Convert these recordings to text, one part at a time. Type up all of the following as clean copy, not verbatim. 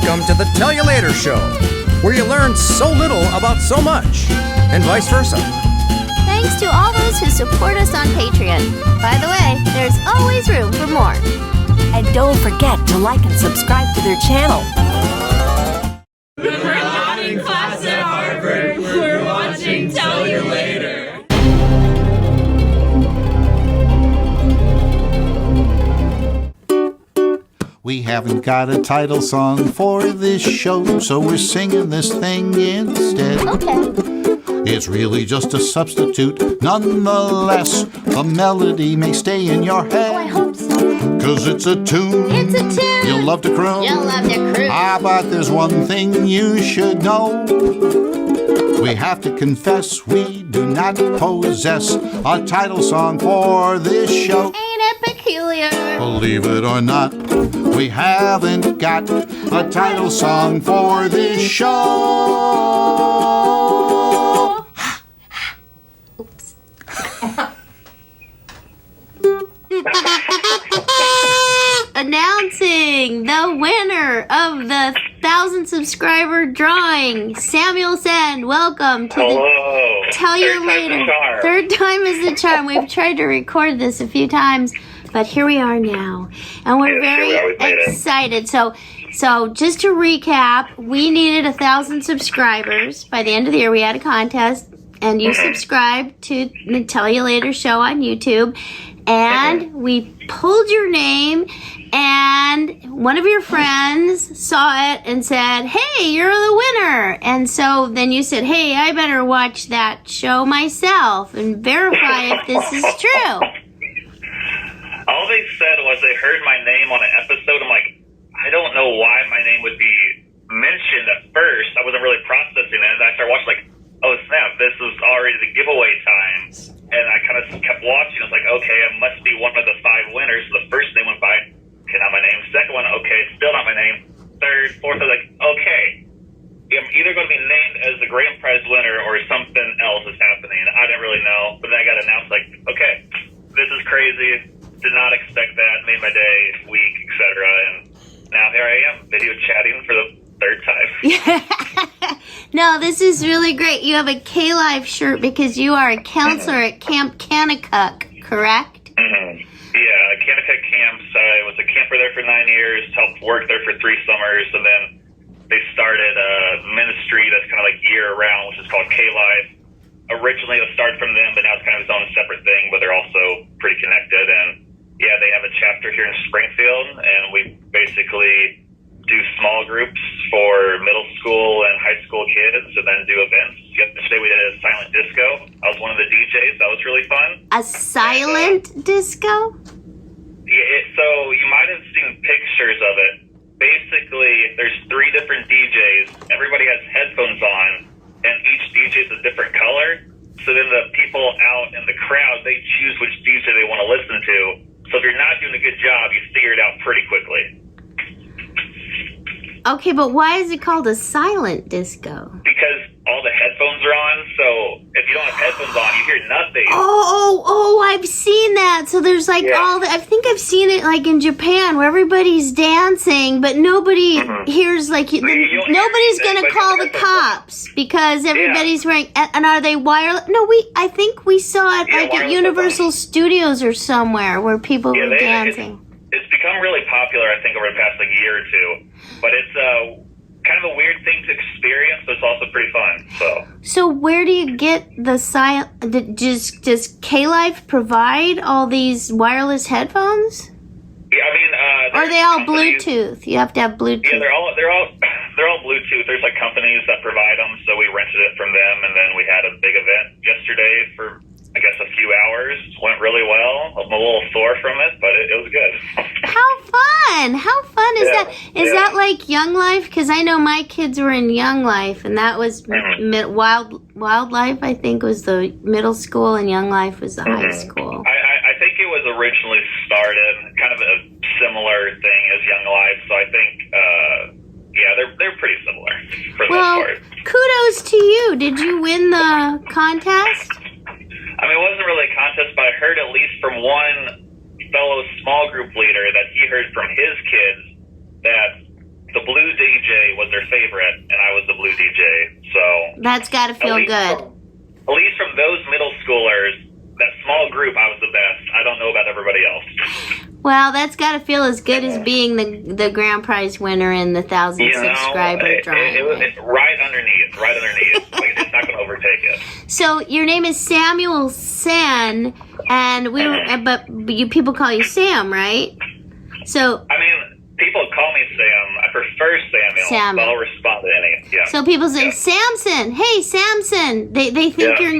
Welcome to the Tell You Later Show, where you learn so little about so much, and vice versa. Thanks to all those who support us on Patreon. By the way, there's always room for more. And don't forget to like and subscribe to their channel. When we're not in class at Harvard, we're watching Tell You Later. We haven't got a title song for this show, so we're singing this thing instead. Okay. It's really just a substitute. Nonetheless, the melody may stay in your head. Oh, I hope so. 'Cause it's a tune. It's a tune. You'll love to croon. You'll love to croon. But there's one thing you should know. We have to confess we do not possess a title song for this show. Ain't it peculiar? Believe it or not, we haven't got a title song for this show. Oops. Announcing the winner of the 1,000 subscriber drawing, Samuel Senn. Welcome to Hello. the Tell You Later. Third time is the charm. We've tried to record this a few times, but here we are now, and we're very excited. So just to recap, we needed 1,000 subscribers by the end of the year. We had a contest, and you subscribed to the Tell You Later show on YouTube, and we pulled your name, and one of your friends saw it and said, "Hey, you're the winner." And so then you said, "Hey, I better watch that show myself and verify if this is true." All they said was they heard my name on an episode. I'm like, I don't know why my name would be mentioned at first. I wasn't really processing it. And I started watching, like, oh, snap, this was already the giveaway time. And I kind of kept watching. I was like, okay, it must be one of the 5 winners. So the first name went by, okay, not my name. Second one, okay, still not my name. Third, fourth, I was like, okay, I'm either going to be named as the grand prize winner or something else is happening. I didn't really know. But then I got announced, like, okay, this is crazy. Did not expect that. Made my day, week, etc. And now here I am, video chatting for the 3rd time. No, this is really great. You have a K-Life shirt because you are a counselor at Camp Kanakuk, correct? Mm-hmm. Yeah, Kanakuk camps. I was a camper there for 9 years, helped work there for 3 summers, and then they started a ministry that's kind of like year-round, which is called K-Life. Originally, it started from them, but now it's kind of its own separate thing, but they're also pretty connected. And yeah, they have a chapter here in Springfield, and we basically do small groups for middle school and high school kids, and then do events. Yesterday we did a silent disco. I was one of the DJs. That was really fun. A silent disco? Yeah, so you might have seen pictures of it. Basically, there's 3 different DJs. Everybody has headphones on, and each DJ is a different color. So then the people out in the crowd, they choose which DJ they want to listen to. So if you're not doing a good job, you figure it out pretty quickly. Okay, but why is it called a silent disco? Because all the headphones are on, so if you don't have headphones on, you hear nothing. Oh, I've seen that. So there's like all the, I think I've seen it like in Japan where everybody's dancing, but nobody hears like, nobody's going to call the cops because everybody's wearing, and are they wireless? No, I think we saw it like at Universal Studios or somewhere where people were dancing. It's become really popular, I think, over the past like year or 2, but it's kind of a weird thing to experience, but it's also pretty fun. So where do you get the does K-Life provide all these wireless headphones? Yeah, I mean, or are they all Bluetooth? You have to have Bluetooth. Yeah, they're all Bluetooth. There's like companies that provide them, so we rented it from them, and then we had a big event yesterday for, I guess, a few hours. Went really well. I'm a little sore from it, but it was good. How fun! How fun is that? Is that like Young Life? Because I know my kids were in Young Life, and that was Wildlife, I think, was the middle school, and Young Life was the high school. I think it was originally started kind of a similar thing as Young Life, so I think, they're pretty similar for the most part. Kudos to you. Did you win the contest? I mean, it wasn't really a contest, but I heard at least from one fellow small group leader that he heard from his kids that the blue DJ was their favorite, and I was the blue DJ. So That's got to feel good. At least from those middle schoolers, that small group, I was the best. I don't know about everybody else. Well, that's got to feel as good as being the grand prize winner in the 1,000 subscriber drawing. It's right underneath. Like, it's not going to overtake it. So your name is Samuel Senn, and but people call you Sam, right? So I mean, people call me Sam. I prefer Samuel. But I'll respond to any. Yeah. So people say Samson. Hey, Samson. They think your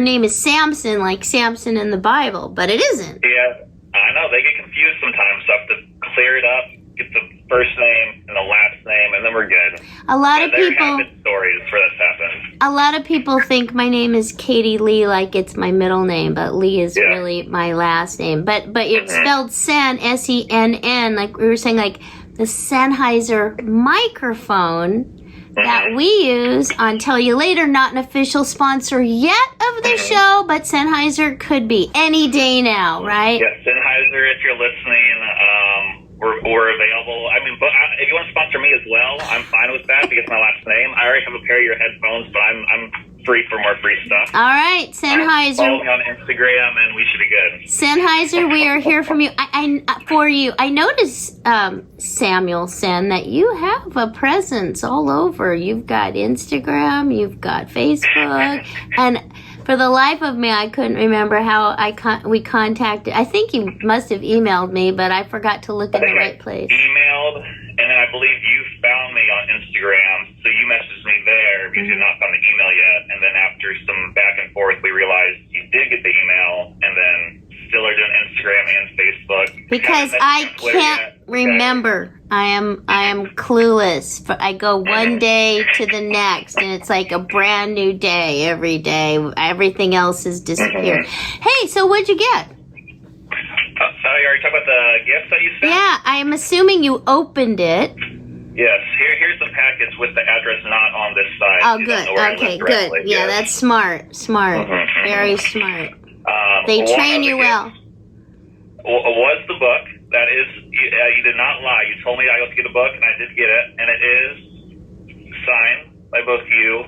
name is Samson, like Samson in the Bible, but it isn't. Yeah. I know, they get confused sometimes, so I have to clear it up, get the first name and the last name, and then we're good. A lot of people... There have been stories where that's happened. A lot of people think my name is Katie Leigh, like it's my middle name, but Leigh is really my last name. But it's spelled Senn, S-E-N-N, like we were saying, like the Sennheiser microphone that we use on Tell You Later, not an official sponsor yet of the show, but Sennheiser could be any day now, right? Yeah, Sennheiser, if you're listening, we're available. I mean, but if you want to sponsor me as well, I'm fine with that because my last name. I already have a pair of your headphones, but I'm free for more free stuff. All right, Sennheiser. Follow me on Instagram, and we should be good. Sennheiser, we are here from you. For you. I noticed, Samuel Senn, that you have a presence all over. You've got Instagram, you've got Facebook, and for the life of me, I couldn't remember how we contacted. I think you must have emailed me, but I forgot to look in the right place. Emailed, and then I believe you found me on Instagram, so you messaged me there because you're not on the email yet. And then after some back and forth, we realized you did get the email, and then still are doing Instagram and Facebook. Because I can't remember. I am clueless. I go one day to the next, and it's like a brand new day every day. Everything else has disappeared. Hey, so what'd you get? Are you talking about the gifts that you sent? Yeah, I'm assuming you opened it. Yes. Here's the package with the address not on this side. Oh, good. Okay, good. Yeah, that's smart. Very smart. They train you well. Was the book. That is, you did not lie. You told me I was to get a book, and I did get it. And it is signed by both you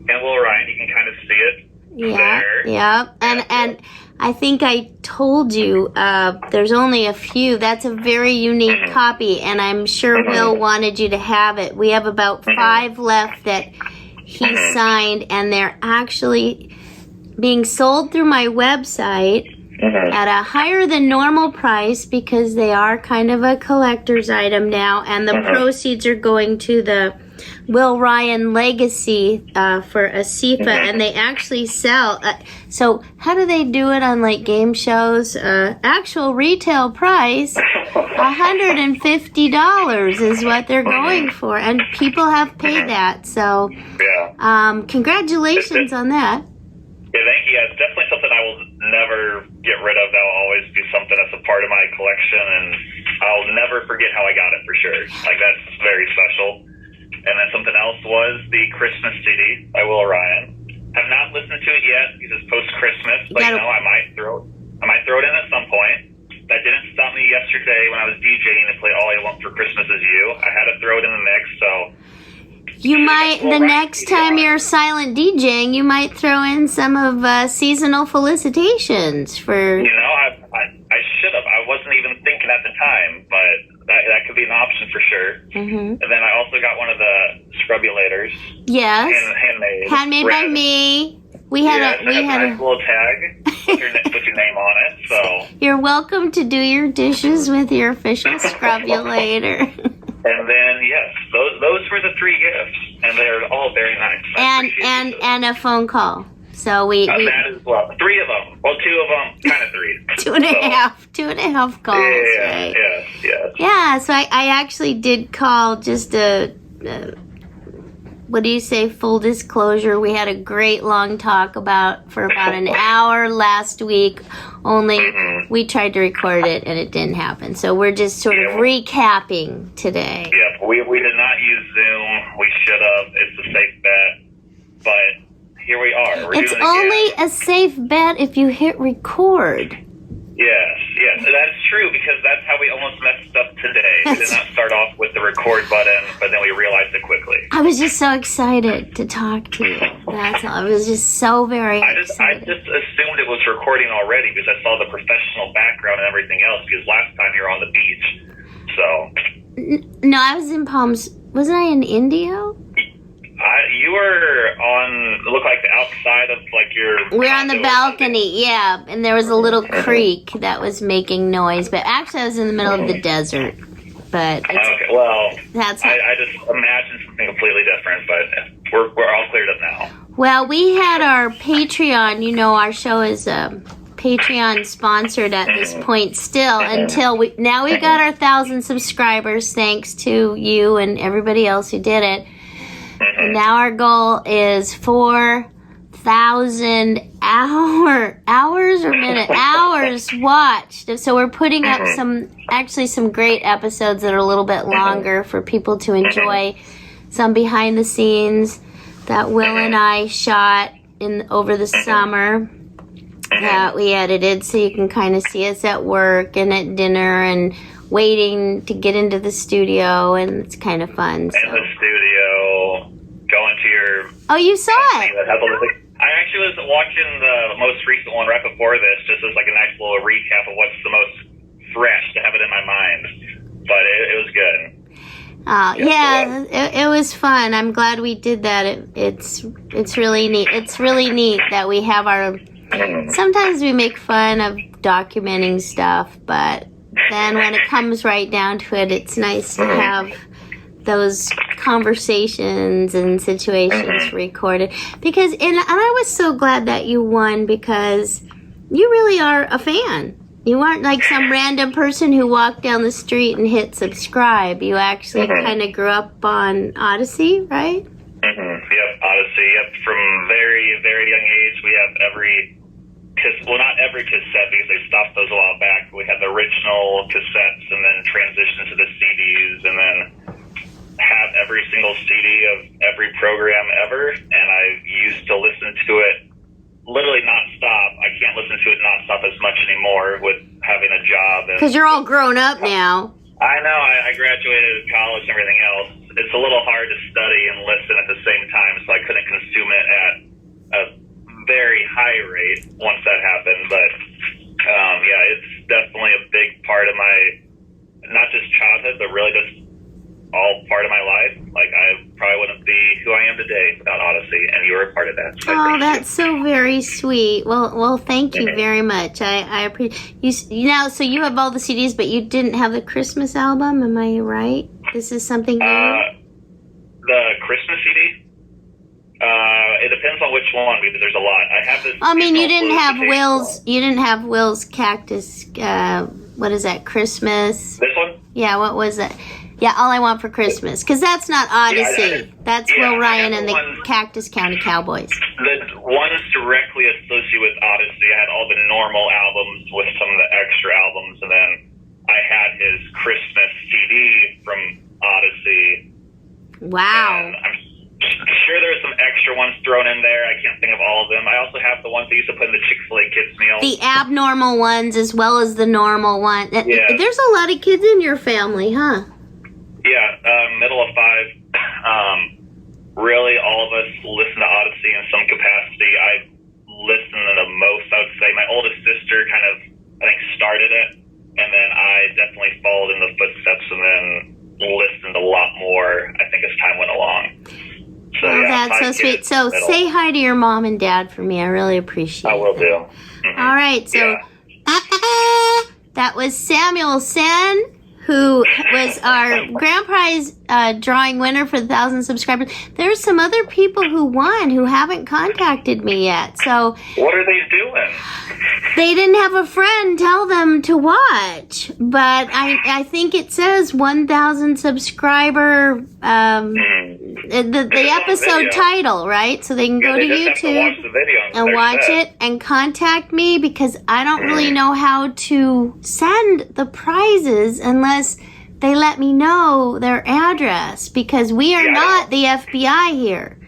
and Will Ryan. You can kind of see it. Yeah. And I think I told you there's only a few. That's a very unique copy, and I'm sure Will wanted you to have it. We have about 5 left that he signed, and they're actually being sold through my website at a higher than normal price because they are kind of a collector's item now, and the proceeds are going to the Will Ryan Legacy for ASIFA, and they actually sell. So how do they do it on like game shows? Actual retail price, $150 is what they're going for, and people have paid that. So, congratulations on that. Yeah, thank you. It's definitely something I will never get rid of. That will always be something that's a part of my collection, and I'll never forget how I got it for sure. Like, that's very special. And then something else was the Christmas CD by Will Ryan. Have not listened to it yet because it's post-Christmas, but I might throw it in at some point. That didn't stop me yesterday when I was DJing to play All I Want for Christmas Is You. I had to throw it in the mix, so... You might, the next time you're silent DJing, you might throw in some of Seasonal Felicitations for... You know, I should have. I wasn't even thinking at the time, but that could be an option for sure. And then I also got one of the scrubulators. Yes. Handmade by me. We had a nice little tag with your name on it. So you're welcome to do your dishes with your official scrubulator. And then those were the 3 gifts, and they're all very nice. And a phone call. So we that as well. 3 of them. Well, 2 of them, kind of 3. 2.5 calls. Right? Yeah. So I actually did call just what do you say? Full disclosure. We had a great long talk for about an hour last week. Only we tried to record it and it didn't happen. So we're just sort of recapping today. Yeah, we did not use Zoom. We should have. It's a safe bet, but here we are. It's only a safe bet if you hit record. Yeah, Yes, that's true, because that's how we almost messed up today. We did not start off with the record button, but then we realized it quickly. I was just so excited to talk to you. That's all. I was just so very excited. I just assumed it was recording already because I saw the professional background and everything else, because last time you were on the beach. So. No, I was in Palms. Wasn't I in Indio? You were on, looked like the outside of like your... We're on the balcony, yeah. And there was a little creek that was making noise. But actually, I was in the middle of the desert. But okay, well, that's I just imagined something completely different, but we're all cleared up now. Well, we had our Patreon. You know, our show is Patreon sponsored at this point still, until now we've got our 1,000 subscribers, thanks to you and everybody else who did it. And now our goal is 4,000 hours or minute hours watched. So we're putting up some great episodes that are a little bit longer for people to enjoy. Some behind the scenes that Will and I shot over the summer that we edited, so you can kind of see us at work and at dinner and waiting to get into the studio, and it's kind of fun. So. In the studio, going to your... Oh, you saw it! I actually was watching the most recent one right before this, just as like a nice little recap of what's the most fresh, to have it in my mind. But it was good. It was fun. I'm glad we did that. It's really neat. It's really neat that we have our... Sometimes we make fun of documenting stuff, but then when it comes right down to it, it's nice to have those conversations and situations recorded. Because, and I was so glad that you won, because you really are a fan. You aren't like some random person who walked down the street and hit subscribe. You actually kind of grew up on Odyssey, right? Yep, Odyssey. Yep, from very, very young age, we have not every cassette, because they stopped those a while back. We had the original cassettes and then transitioned to the CDs, and then have every single CD of every program ever. And I used to listen to it literally nonstop. I can't listen to it nonstop as much anymore with having a job. Because you're all grown up now. I know. I graduated college and everything else. It's a little hard to study and listen at the same time, so I couldn't consume it at a very high rate once that happened. But it's definitely a big part of my, not just childhood, but really just all part of my life. Like, I probably wouldn't be who I am today without Odyssey, and you were a part of that. So that's so very sweet. Well, thank you very much. I appreciate you. Now, so you have all the CDs, but you didn't have the Christmas album. Am I right? This is something new. The Christmas CD. It depends on which one, because there's a lot. I have this. I mean, you didn't have Will's. You didn't have Will's Cactus. What is that? Christmas. This one. Yeah. What was it? Yeah, All I Want for Christmas, because that's not Odyssey. That's Will Ryan and the Cactus County Cowboys. The ones directly associated with Odyssey, I had all the normal albums with some of the extra albums, and then I had his Christmas CD from Odyssey. Wow. And I'm sure there were some extra ones thrown in there. I can't think of all of them. I also have the ones they used to put in the Chick-fil-A kids meal. The abnormal ones as well as the normal one. Yeah. There's a lot of kids in your family, huh? Yeah, middle of 5. Really, all of us listen to Odyssey in some capacity. I listen to the most, I would say. My oldest sister kind of, I think, started it, and then I definitely followed in the footsteps and then listened a lot more, I think, as time went along. So, that's so sweet. So say hi to your mom and dad for me. I really appreciate it. I will do. All right, so that was Samuel Senn, who was our grand prize drawing winner for the 1,000 subscribers. There's some other people who won who haven't contacted me yet. So what are they doing? They didn't have a friend tell them to watch, but I think it says 1,000 subscriber the episode title, right? So they can go to YouTube and watch it and contact me, because I don't really know how to send the prizes unless they let me know their address, because we are not the FBI here.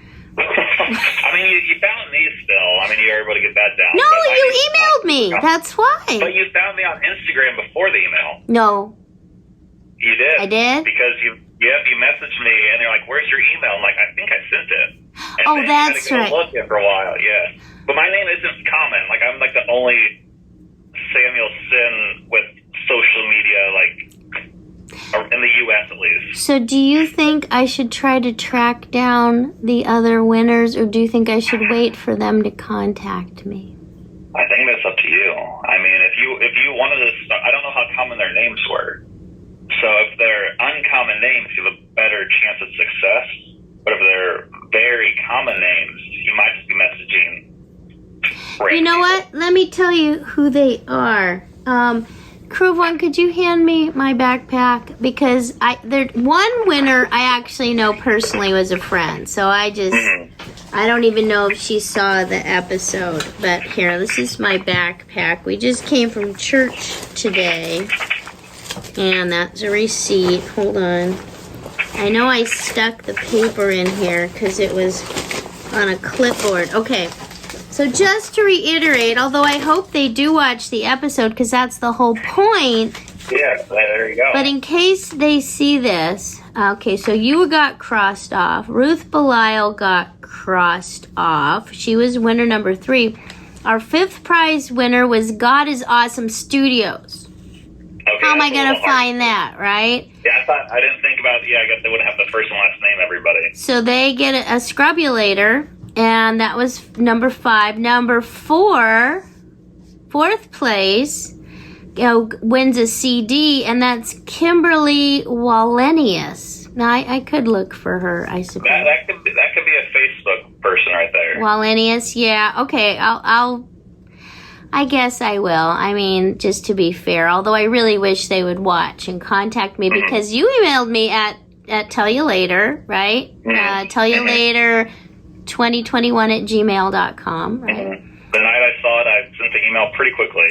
I mean, you found me still. I mean, you were able to get that down. No, you emailed me. That's why. But you found me on Instagram before the email. No. You did. I did? Because you messaged me and you're like, "Where's your email?" I'm like, "I think I sent it." And Oh, then that's you had to go right. looking for a while, yeah. But my name isn't common. Like, I'm like the only Samuel Senn with social media, like, in the U.S. at least. So do you think I should try to track down the other winners, or do you think I should wait for them to contact me? I think that's up to you. I mean, if you wanted to, I don't know how common their names were. So if they're uncommon names, you have a better chance of success. But if they're very common names, you might just be messaging. You know what? Let me tell you who they are. Crew of One, could you hand me my backpack? Because one winner I actually know personally was a friend. So I don't even know if she saw the episode. But here, this is my backpack. We just came from church today. And that's a receipt. Hold on. I know I stuck the paper in here because it was on a clipboard. Okay. So just to reiterate, although I hope they do watch the episode because that's the whole point. Yeah, there you go. But in case they see this, okay, so you got crossed off. Ruth Belial got crossed off. She was winner number 3. Our 5th prize winner was God is Awesome Studios. Okay, How am I going to find that, right? Yeah, I didn't think about it. Yeah, I guess they wouldn't have the first and last name, everybody. So they get a scrubulator, and that was number 5. Number 4, 4th place, wins a CD, and that's Kimberly Wallenius. Now, I could look for her, I suppose. That could be a Facebook person right there. Wallenius, yeah. Okay, I guess I will. I mean, just to be fair, although I really wish they would watch and contact me because you emailed me at tell you later, right? Tell you later 2021@gmail.com, right? The night I saw it, I sent the email pretty quickly.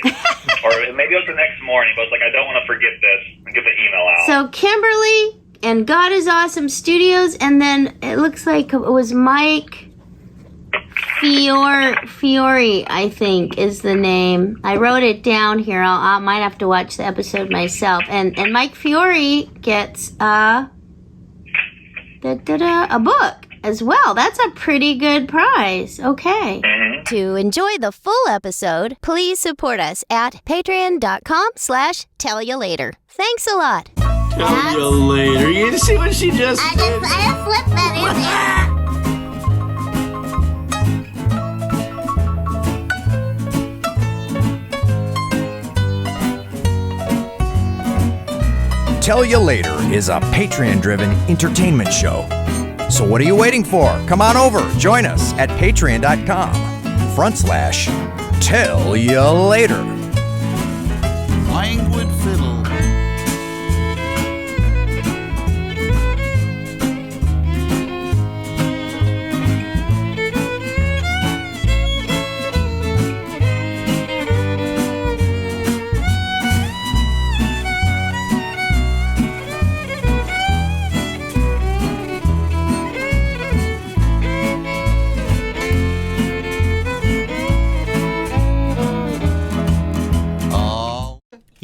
Or maybe it was the next morning, but I was like, I don't want to forget this and get the email out. So Kimberly and God is Awesome Studios, and then it looks like it was Mike Fiore, I think, is the name. I wrote it down here. I might have to watch the episode myself. And Mike Fiore gets a book as well. That's a pretty good prize. Okay. To enjoy the full episode, please support us at patreon.com/tellyoulater. Thanks a lot. Tell you later. You see what she just did? I just slipped that in there. Tell You Later is a Patreon-driven entertainment show. So what are you waiting for? Come on over. Join us at patreon.com/Tell You Later. Languid fiddle.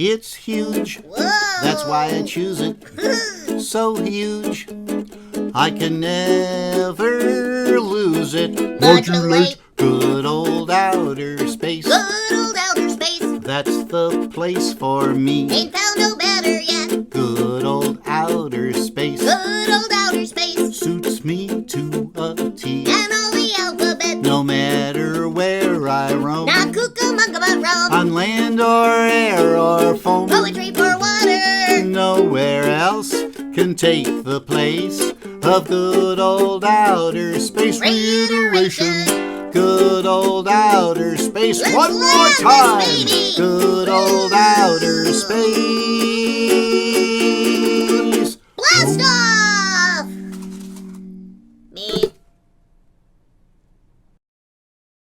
It's huge. Whoa. That's why I choose it. So huge. I can never lose it. Modulate. Good old outer space. Good old outer space. That's the place for me. Ain't found no better yet. Good old outer space. Good old outer space. Suits me to a T. And all the alphabet. No matter where I roam. Not cucamonga but rum. On land or air or foam. Poetry for water. Nowhere else can take the place of good old outer space. Reiteration. Good old outer space. Let's one more love this time. baby. Good old outer space.